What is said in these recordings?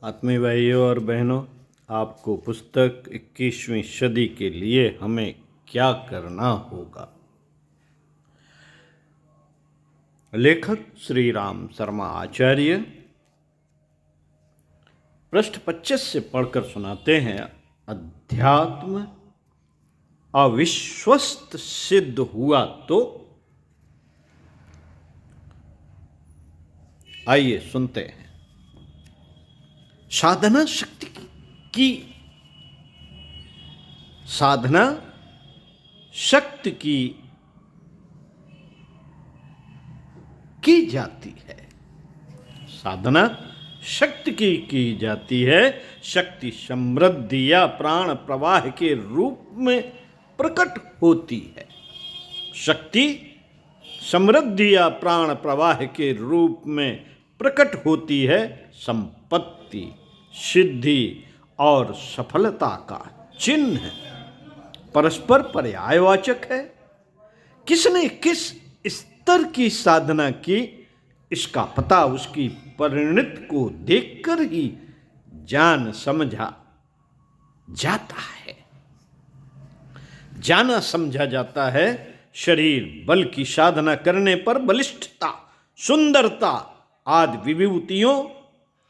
आत्मीय भाइयों और बहनों, आपको पुस्तक 21वीं सदी के लिए हमें क्या करना होगा, लेखक श्री राम शर्मा आचार्य पृष्ठ 25 से पढ़कर सुनाते हैं। अध्यात्म अविश्वस्त सिद्ध हुआ तो आइए सुनते हैं। साधना शक्ति की साधना शक्ति की जाती है। साधना शक्ति की जाती है। शक्ति समृद्धि या प्राण प्रवाह के रूप में प्रकट होती है। शक्ति समृद्धि या प्राण प्रवाह के रूप में प्रकट होती है। संपत्ति, सिद्धि और सफलता का चिन्ह परस्पर पर्यायवाचक है। किसने किस स्तर की साधना की, इसका पता उसकी परिणति को देखकर ही जान समझा जाता है। जाना समझा जाता है। शरीर बल की साधना करने पर बलिष्ठता, सुंदरता आदि विभूतियों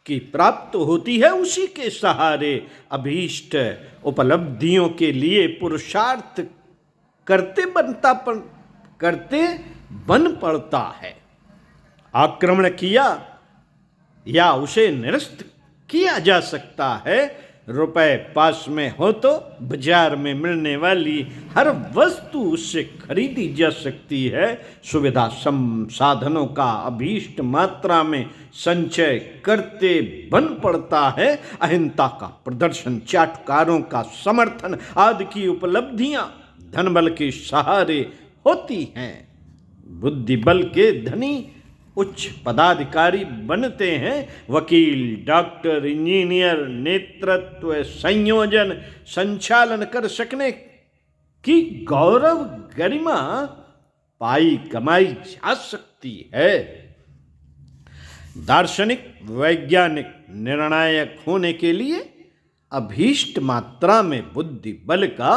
की प्राप्त होती है। उसी के सहारे अभीष्ट उपलब्धियों के लिए पुरुषार्थ करते बन पड़ता है। आक्रमण किया या उसे निरस्त किया जा सकता है। रुपए पास में हो तो बाजार में मिलने वाली हर वस्तु उससे खरीदी जा सकती है। सुविधा संसाधनों का अभीष्ट मात्रा में संचय करते बन पड़ता है। अहिंसा का प्रदर्शन, चाटुकारों का समर्थन आदि की उपलब्धियां धन बल के सहारे होती हैं। बुद्धि बल के धनी उच्च पदाधिकारी बनते हैं। वकील, डॉक्टर, इंजीनियर नेतृत्व, संयोजन, संचालन कर सकने की गौरव गरिमा पाई कमाई जा सकती है। दार्शनिक, वैज्ञानिक, निर्णायक होने के लिए अभीष्ट मात्रा में बुद्धि बल का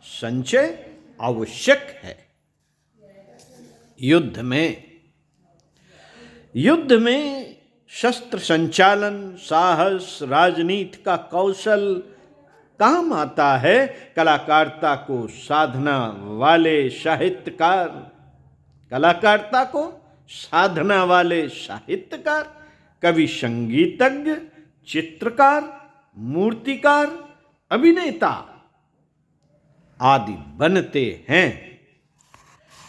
संचय आवश्यक है। युद्ध में शस्त्र संचालन, साहस, राजनीति का कौशल काम आता है। कलाकारिता को साधना वाले साहित्यकार, कवि, संगीतज्ञ, चित्रकार, मूर्तिकार, अभिनेता आदि बनते हैं।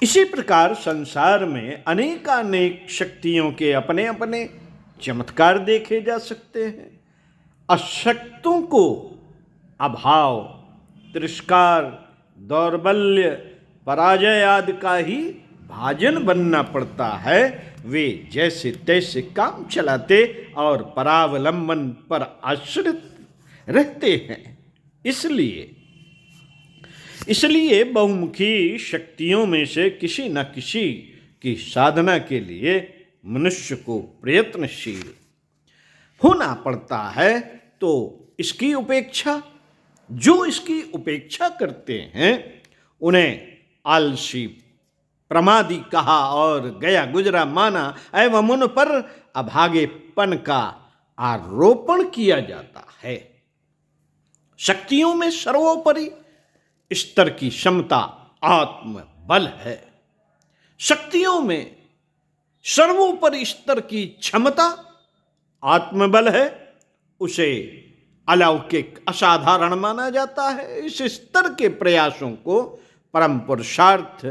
इसी प्रकार संसार में अनेकानेक शक्तियों के अपने अपने चमत्कार देखे जा सकते हैं। अशक्तों को अभाव, तिरस्कार, दौर्बल्य, पराजय आदि का ही भाजन बनना पड़ता है। वे जैसे तैसे काम चलाते और परावलंबन पर आश्रित रहते हैं। इसलिए बहुमुखी शक्तियों में से किसी न किसी की साधना के लिए मनुष्य को प्रयत्नशील होना पड़ता है। तो इसकी उपेक्षा करते हैं उन्हें आलसी, प्रमादी कहा और गया गुजरा माना एवं उन पर अभागेपन का आरोपण किया जाता है। शक्तियों में सर्वोपरि स्तर की क्षमता आत्म बल है। शक्तियों में सर्वोपरि स्तर की क्षमता आत्मबल है। उसे अलौकिक, असाधारण माना जाता है। इस स्तर के प्रयासों को परम पुरुषार्थ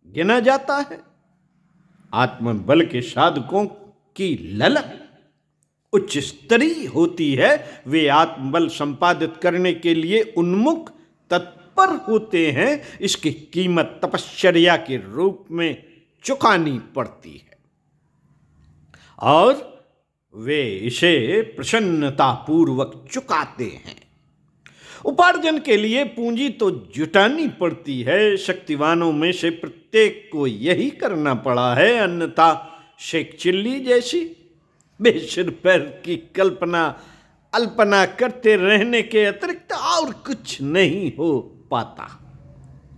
गिना जाता है। आत्मबल के साधकों की ललक उच्च स्तरीय होती है। वे आत्मबल संपादित करने के लिए उन्मुख तत्पर होते हैं। इसकी कीमत तपश्चर्या के रूप में चुकानी पड़ती है और वे इसे प्रसन्नतापूर्वक चुकाते हैं। उपार्जन के लिए पूंजी तो जुटानी पड़ती है। शक्तिवानों में से प्रत्येक को यही करना पड़ा है, अन्यथा शेख चिल्ली जैसी बेसिर पैर की कल्पना अल्पना करते रहने के अतिरिक्त और कुछ नहीं हो पाता।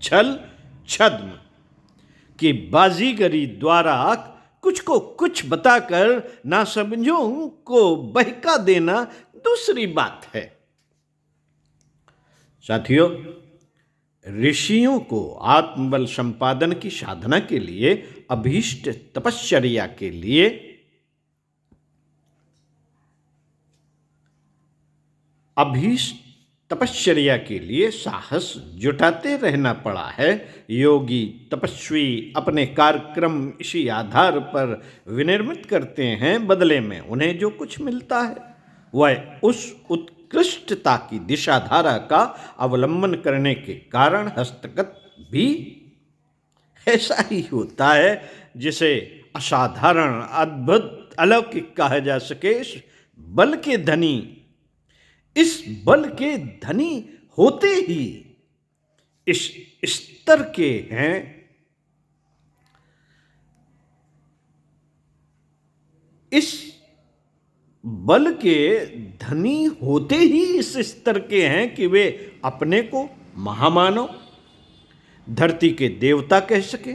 छल छद्म की बाजीगरी द्वारा कुछ को कुछ बताकर नासमझों को बहका देना दूसरी बात है। साथियों, ऋषियों को आत्मबल संपादन की साधना के लिए, अभीष्ट तपश्चर्या के लिए साहस जुटाते रहना पड़ा है। योगी तपस्वी अपने कार्यक्रम इसी आधार पर विनिर्मित करते हैं। बदले में उन्हें जो कुछ मिलता है वह उस उत्कृष्टता की दिशाधारा का अवलंबन करने के कारण हस्तगत भी ऐसा ही होता है जिसे असाधारण, अद्भुत, अलौकिक कहा जा सके। इस बल के धनी होते ही इस स्तर के हैं। इस बल के धनी होते ही इस स्तर के हैं कि वे अपने को महामानव, धरती के देवता कह सके।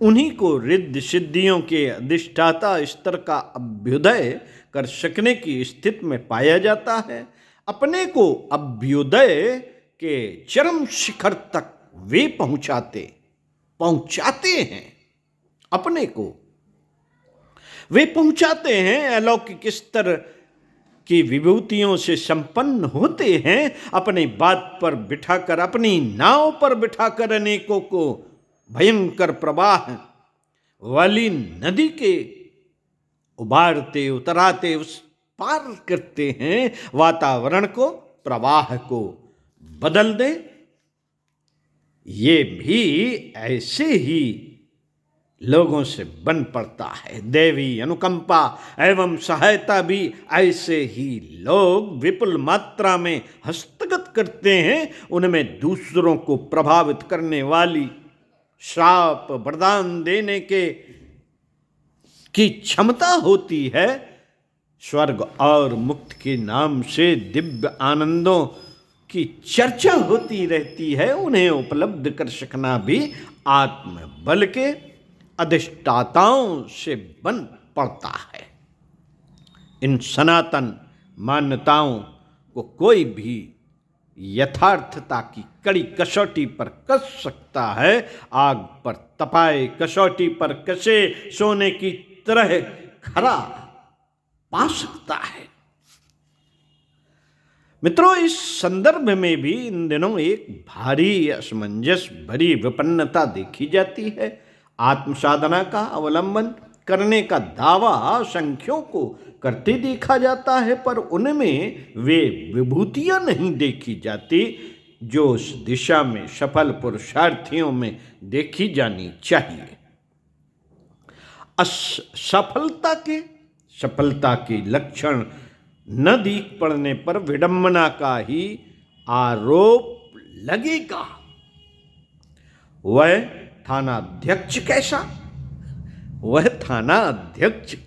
उन्हीं को रिद्ध सिद्धियों के अधिष्ठाता स्तर का अभ्युदय कर सकने की स्थिति में पाया जाता है। अपने को अभ्युदय के चरम शिखर तक वे पहुंचाते हैं। अपने को वे पहुंचाते हैं, अलौकिक स्तर की विभूतियों से संपन्न होते हैं। अपनी बात पर बिठाकर, अपनी नाव पर बिठाकर अनेकों को भयंकर प्रवाह वाली नदी के उबारते उतराते उस पार करते हैं। वातावरण को, प्रवाह को बदल दे। ये भी ऐसे ही लोगों से बन पड़ता है। देवी अनुकंपा एवं सहायता भी ऐसे ही लोग विपुल मात्रा में हस्तगत करते हैं। उनमें दूसरों को प्रभावित करने वाली, श्राप वरदान देने की क्षमता होती है। स्वर्ग और मुक्ति के नाम से दिव्य आनंदों की चर्चा होती रहती है। उन्हें उपलब्ध कर सकना भी आत्मबल के अधिष्ठाताओं से बन पड़ता है। इन सनातन मान्यताओं को कोई भी यथार्थता की कड़ी कसौटी पर कस सकता है। आग पर तपाए कसौटी पर कसे सोने की तरह खरा पा सकता है। मित्रों, इस संदर्भ में भी इन दिनों एक भारी असमंजस भरी विपन्नता देखी जाती है। आत्म साधना का अवलंबन करने का दावा संख्यों को करते देखा जाता है, पर उनमें वे विभूतियां नहीं देखी जाती जो उस दिशा में सफल पुरुषार्थियों में देखी जानी चाहिए। सफलता के लक्षण न दिख पड़ने पर विडंबना का ही आरोप लगेगा। वह थानाध्यक्ष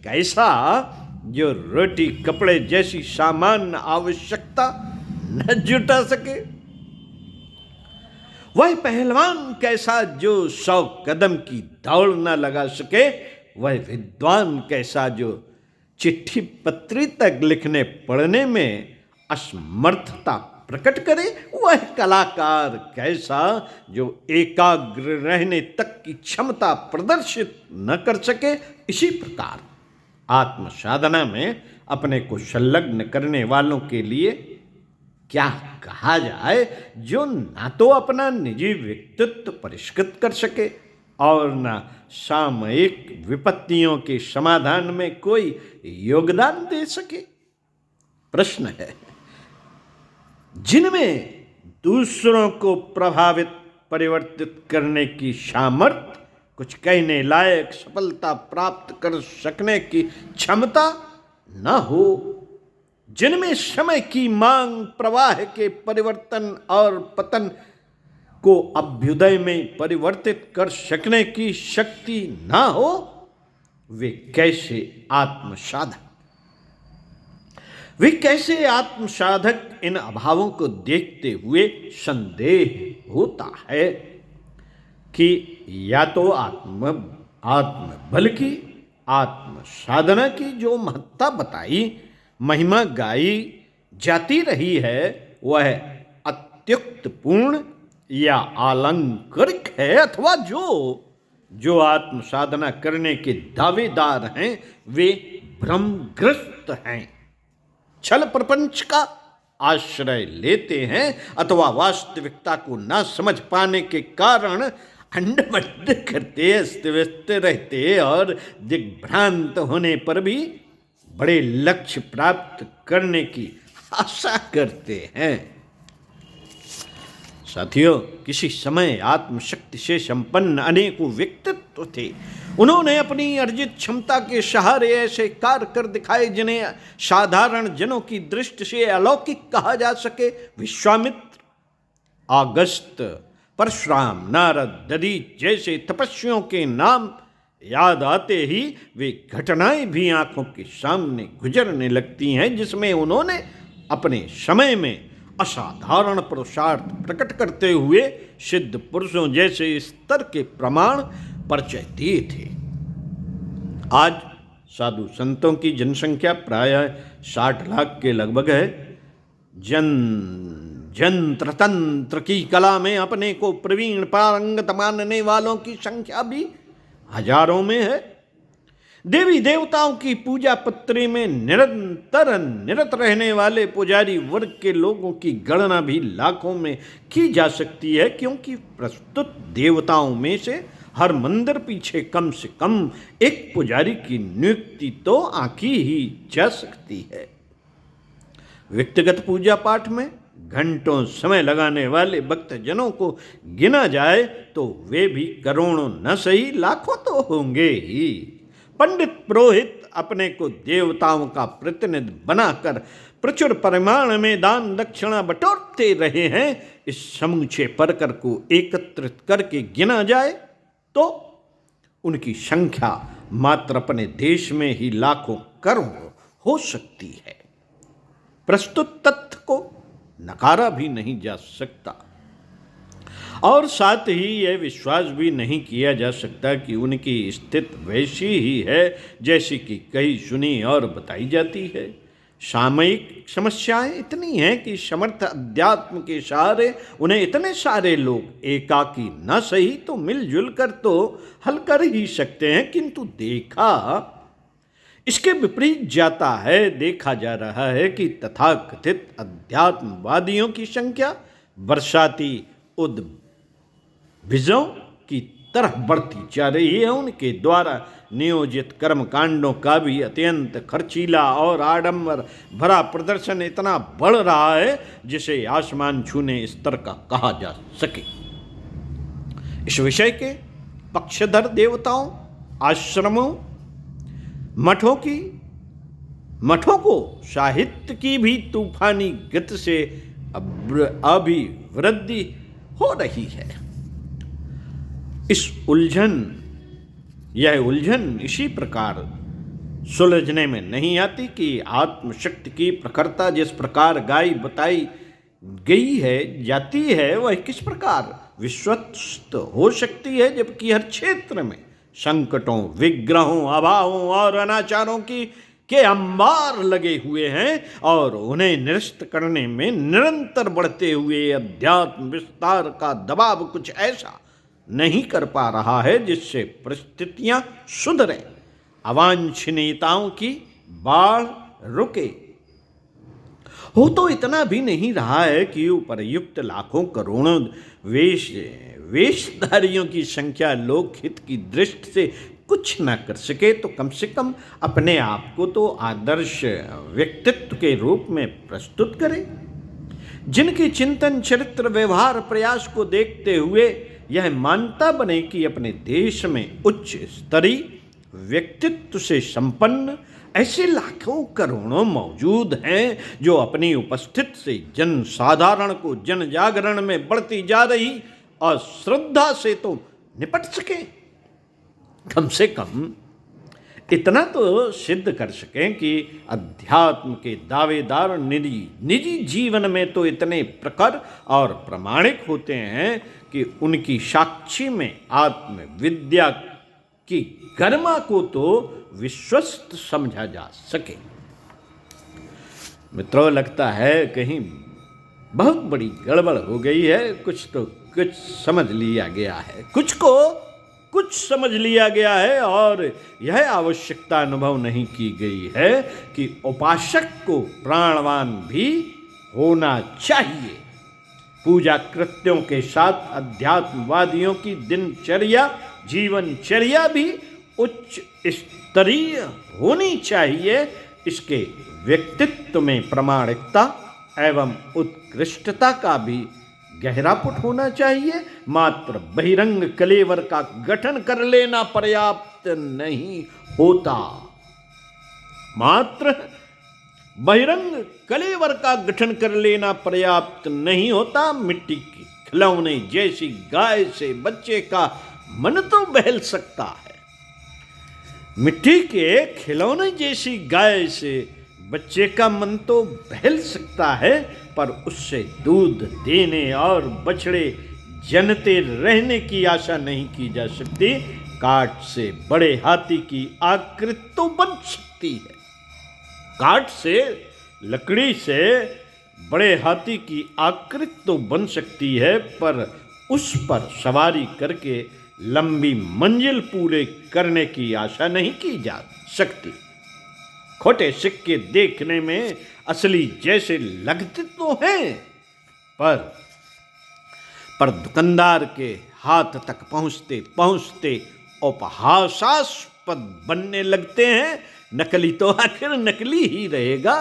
कैसा जो रोटी कपड़े जैसी सामान्य आवश्यकता न जुटा सके। वह पहलवान कैसा जो 100 कदम की दौड़ न लगा सके। वह विद्वान कैसा जो चिट्ठी पत्री तक लिखने पढ़ने में असमर्थता प्रकट करे। वह कलाकार कैसा जो एकाग्र रहने तक की क्षमता प्रदर्शित न कर सके। इसी प्रकार आत्म साधना में अपने को संलग्न करने वालों के लिए क्या कहा जाए, जो ना तो अपना निजी व्यक्तित्व परिष्कृत कर सके और न सामयिक विपत्तियों के समाधान में कोई योगदान दे सके। प्रश्न है, जिनमें दूसरों को प्रभावित परिवर्तित करने की सामर्थ्य, कुछ कहने लायक सफलता प्राप्त कर सकने की क्षमता न हो, जिनमें समय की मांग, प्रवाह के परिवर्तन और पतन को अभ्युदय में परिवर्तित कर सकने की शक्ति ना हो, वे कैसे आत्म साधक। वे कैसे आत्म साधक इन अभावों को देखते हुए संदेह होता है कि या तो आत्म बल की, आत्म साधना की जो महत्ता बताई, महिमा गाई जाती रही है, वह अत्युक्त पूर्ण या अलंकारिक है, अथवा जो आत्म साधना करने के दावेदार हैं वे भ्रमग्रस्त हैं, छल प्रपंच का आश्रय लेते हैं, अथवा वास्तविकता को न समझ पाने के कारण अंडबंड करते, अस्त व्यस्त रहते और दिग्भ्रांत होने पर भी बड़े लक्ष्य प्राप्त करने की आशा करते हैं। साथियों, किसी समय आत्मशक्ति से संपन्न अनेकों व्यक्तित्व थे। उन्होंने अपनी अर्जित क्षमता के सहारे ऐसे कार्य कर दिखाए जिन्हें साधारण जनों की दृष्टि से अलौकिक कहा जा सके। विश्वामित्र, अगस्त्य, परशुराम, नारद, दधीच जैसे तपस्वियों के नाम याद आते ही वे घटनाएं भी आंखों के सामने गुजरने लगती हैं जिसमें उन्होंने अपने समय में असाधारण पुरुषार्थ प्रकट करते हुए सिद्ध पुरुषों जैसे स्तर के प्रमाण परिचय दिए थे। आज साधु संतों की जनसंख्या प्रायः 60 लाख के लगभग है। जंत्र तंत्र की कला में अपने को प्रवीण पारंगत मानने वालों की संख्या भी हजारों में है। देवी देवताओं की पूजा पत्री में निरंतर निरत रहने वाले पुजारी वर्ग के लोगों की गणना भी लाखों में की जा सकती है, क्योंकि प्रस्तुत देवताओं में से हर मंदिर पीछे कम से कम एक पुजारी की नियुक्ति तो आंकी ही जा सकती है। व्यक्तिगत पूजा पाठ में घंटों समय लगाने वाले भक्तजनों को गिना जाए तो वे भी करोड़ों न सही लाखों तो होंगे ही। पंडित पुरोहित अपने को देवताओं का प्रतिनिधि बनाकर प्रचुर परिमाण में दान दक्षिणा बटोरते रहे हैं। इस समूचे परकर को एकत्रित करके गिना जाए तो उनकी संख्या मात्र अपने देश में ही लाखों करोड़ हो सकती है। प्रस्तुत तथ्य को नकारा भी नहीं जा सकता और साथ ही यह विश्वास भी नहीं किया जा सकता कि उनकी स्थिति वैसी ही है जैसी कि कहीं सुनी और बताई जाती है। सामयिक समस्याएं इतनी हैं कि समर्थ अध्यात्म के सहारे उन्हें इतने सारे लोग एकाकी न सही तो मिलजुल कर तो हल कर ही सकते हैं, किंतु देखा इसके विपरीत जाता है। देखा जा रहा है कि तथाकथित अध्यात्मवादियों की संख्या बरसाती उद्भिजों की तरह बढ़ती जा रही है। उनके द्वारा नियोजित कर्मकांडों का भी अत्यंत खर्चीला और आडंबर भरा प्रदर्शन इतना बढ़ रहा है जिसे आसमान छूने स्तर का कहा जा सके। इस विषय के पक्षधर देवताओं, आश्रमों, मठों को साहित्य की भी तूफानी गति से अभिवृद्धि हो रही है। यह उलझन इसी प्रकार सुलझने में नहीं आती कि आत्मशक्ति की प्रखरता जिस प्रकार गाई बताई गई है जाती है वह किस प्रकार विश्वस्त हो सकती है, जबकि हर क्षेत्र में संकटों, विग्रहों, अभावों और अनाचारों के अंबार लगे हुए हैं और उन्हें निरस्त करने में निरंतर बढ़ते हुए अध्यात्म विस्तार का दबाव कुछ ऐसा नहीं कर पा रहा है जिससे परिस्थितियां सुधरें, अवांछनीयताओं की बाढ़ रुके। हो तो इतना भी नहीं रहा है कि उपर्युक्त लाखों करोड़ों वेशधारियों की संख्या लोकहित की दृष्टि से कुछ न कर सके तो कम से कम अपने आप को तो आदर्श व्यक्तित्व के रूप में प्रस्तुत करे, जिनके चिंतन, चरित्र, व्यवहार, प्रयास को देखते हुए यह मान्यता बने कि अपने देश में उच्च स्तरीय व्यक्तित्व से संपन्न ऐसे लाखों करोड़ों मौजूद हैं जो अपनी उपस्थिति से जन साधारण को जन जागरण में बढ़ती जा रही अश्रद्धा से तो निपट सके। कम से कम इतना तो सिद्ध कर सकें कि अध्यात्म के दावेदार निजी जीवन में तो इतने प्रखर और प्रामाणिक होते हैं कि उनकी साक्षी में आत्मविद्या की गरिमा को तो विश्वस्त समझा जा सके। मित्रों, लगता है कहीं बहुत बड़ी गड़बड़ हो गई है। कुछ समझ लिया गया है, कुछ समझ लिया गया है, और यह आवश्यकता अनुभव नहीं की गई है कि उपासक को प्राणवान भी होना चाहिए। पूजा कृत्यों के साथ अध्यात्मवादियों की दिनचर्या, जीवनचर्या भी उच्च स्तरीय होनी चाहिए। इसके व्यक्तित्व में प्रामाणिकता एवं उत्कृष्टता का भी गहरा पुट होना चाहिए। मात्र बहिरंग कलेवर का गठन कर लेना पर्याप्त नहीं होता। मात्र बहिरंग कलेवर का गठन कर लेना पर्याप्त नहीं होता। मिट्टी के खिलौने जैसी गाय से बच्चे का मन तो बहल सकता है। मिट्टी के खिलौने जैसी गाय से बच्चे का मन तो बहल सकता है, पर उससे दूध देने और बछड़े जनते रहने की आशा नहीं की जा सकती। काठ से बड़े हाथी की आकृति तो बन सकती है, काठ से, लकड़ी से बड़े हाथी की आकृति तो बन सकती है, पर उस पर सवारी करके लंबी मंजिल पूरे करने की आशा नहीं की जा सकती। खोटे सिक्के देखने में असली जैसे लगते तो हैं, पर दुकानदार के हाथ तक पहुंचते पहुंचते उपहासास्पद बनने लगते हैं। नकली तो आखिर नकली ही रहेगा,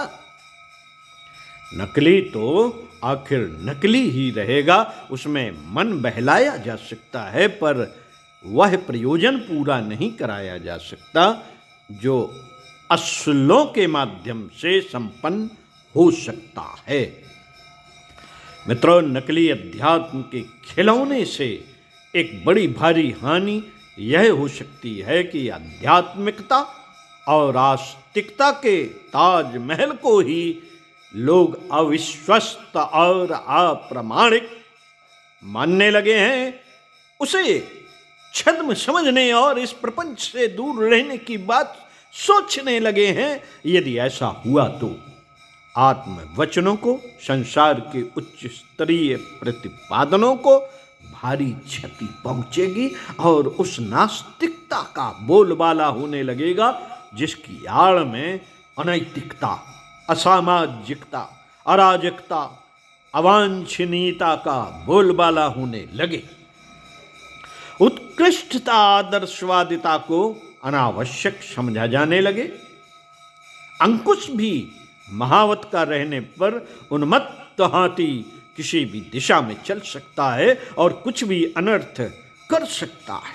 नकली तो आखिर नकली ही रहेगा। उसमें मन बहलाया जा सकता है, पर वह प्रयोजन पूरा नहीं कराया जा सकता जो असलों के माध्यम से संपन्न हो सकता है। मित्रों, नकली अध्यात्म के खिलौने से एक बड़ी भारी हानि यह हो सकती है कि आध्यात्मिकता और आस्तिकता के ताजमहल को ही लोग अविश्वस्त और अप्रामाणिक मानने लगे हैं। उसे छद्म समझने और इस प्रपंच से दूर रहने की बात सोचने लगे हैं। यदि ऐसा हुआ तो आत्म वचनों को, संसार के उच्च स्तरीय प्रतिपादनों को भारी क्षति पहुंचेगी और उस नास्तिकता का बोलबाला होने लगेगा जिसकी आड़ में अनैतिकता, असामाजिकता, अराजकता, अवांछनीयता का बोलबाला होने लगे। उत्कृष्टता, आदर्शवादिता को अनावश्यक समझा जाने लगे। अंकुश भी महावत का रहने पर उन्मत्त हाथी किसी भी दिशा में चल सकता है और कुछ भी अनर्थ कर सकता है।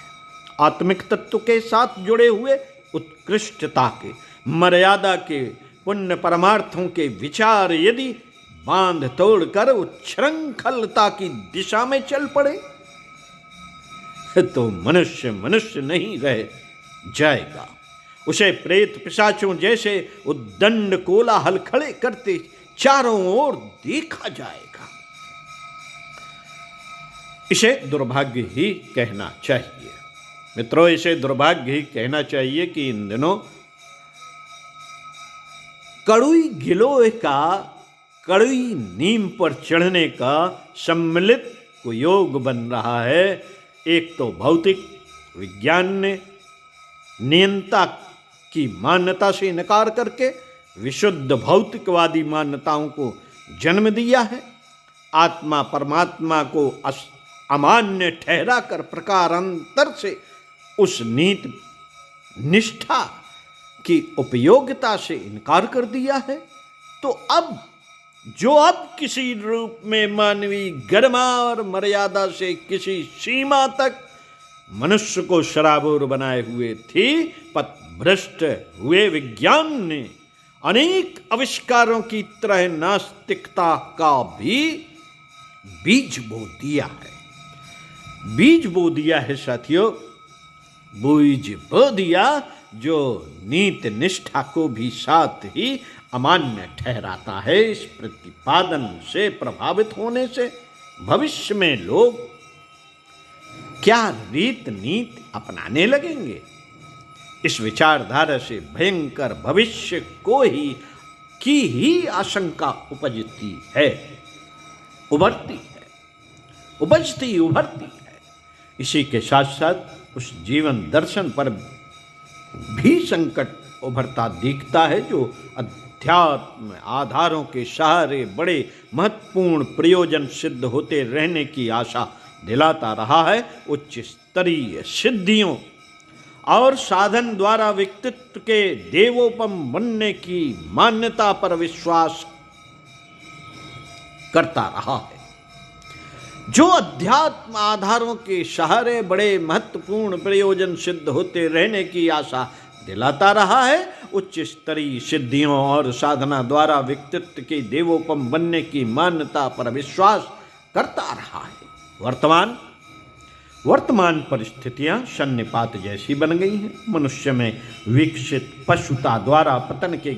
आत्मिक तत्व के साथ जुड़े हुए उत्कृष्टता के, मर्यादा के, पुण्य परमार्थों के विचार यदि बांध तोड़कर उच्छृंखलता की दिशा में चल पड़े तो मनुष्य नहीं रह जाएगा। उसे प्रेत पिशाचों जैसे उद्दंड कोलाहल खड़े करते चारों ओर देखा जाएगा। इसे दुर्भाग्य ही कहना चाहिए। मित्रों, इसे दुर्भाग्य ही कहना चाहिए कि इन दिनों कड़ुई गिलोय का कड़ुई नीम पर चढ़ने का सम्मिलित कुयोग बन रहा है। एक तो भौतिक विज्ञान ने नियंता की मान्यता से इनकार करके विशुद्ध भौतिकवादी मान्यताओं को जन्म दिया है। आत्मा परमात्मा को अमान्य ठहरा कर प्रकारांतर से उस नीति निष्ठा की उपयोगिता से इनकार कर दिया है। तो अब किसी रूप में मानवीय गरिमा और मर्यादा से किसी सीमा तक मनुष्य को शराबोर बनाए हुए थी, पथभ्रष्ट हुए विज्ञान ने अनेक आविष्कारों की तरह नास्तिकता का भी बीज बो दिया है। बीज बो दिया है साथियों, बीज बो दिया जो नीति निष्ठा को भी साथ ही अमान्य ठहराता है। इस प्रतिपादन से प्रभावित होने से भविष्य में लोग क्या रीत नीति अपनाने लगेंगे? इस विचारधारा से भयंकर भविष्य को ही आशंका उपजती है, उभरती है। इसी के साथ साथ उस जीवन दर्शन पर भी संकट उभरता दिखता है जो अध्यात्म आधारों के सहारे बड़े महत्वपूर्ण प्रयोजन सिद्ध होते रहने की आशा दिलाता रहा है। उच्च स्तरीय सिद्धियों और साधन द्वारा व्यक्तित्व के देवोपम बनने की मान्यता पर विश्वास करता रहा है। जो अध्यात्म आधारों के सहारे बड़े महत्वपूर्ण प्रयोजन सिद्ध होते रहने की आशा दिलाता रहा है, उच्च स्तरीय सिद्धियों और साधना द्वारा व्यक्तित्व के देवोपम बनने की मान्यता पर विश्वास करता रहा है। वर्तमान परिस्थितियां शून्यपात जैसी बन गई हैं। मनुष्य में विकसित पशुता द्वारा पतन के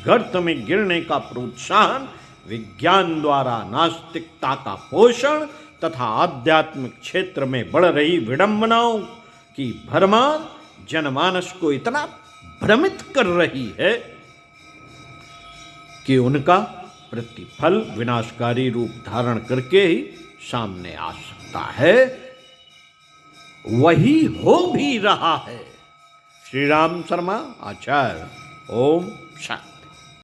गर्त में गिरने का प्रोत्साहन, विज्ञान द्वारा नास्तिकता का पोषण तथा आध्यात्मिक क्षेत्र में बढ़ रही विडंबनाओं की भरमार जनमानस को इतना भ्रमित कर रही है कि उनका प्रतिफल विनाशकारी रूप धारण करके ही सामने आ सकता है, वही हो भी रहा है। श्री राम शर्मा आचार्य। ओम शांति।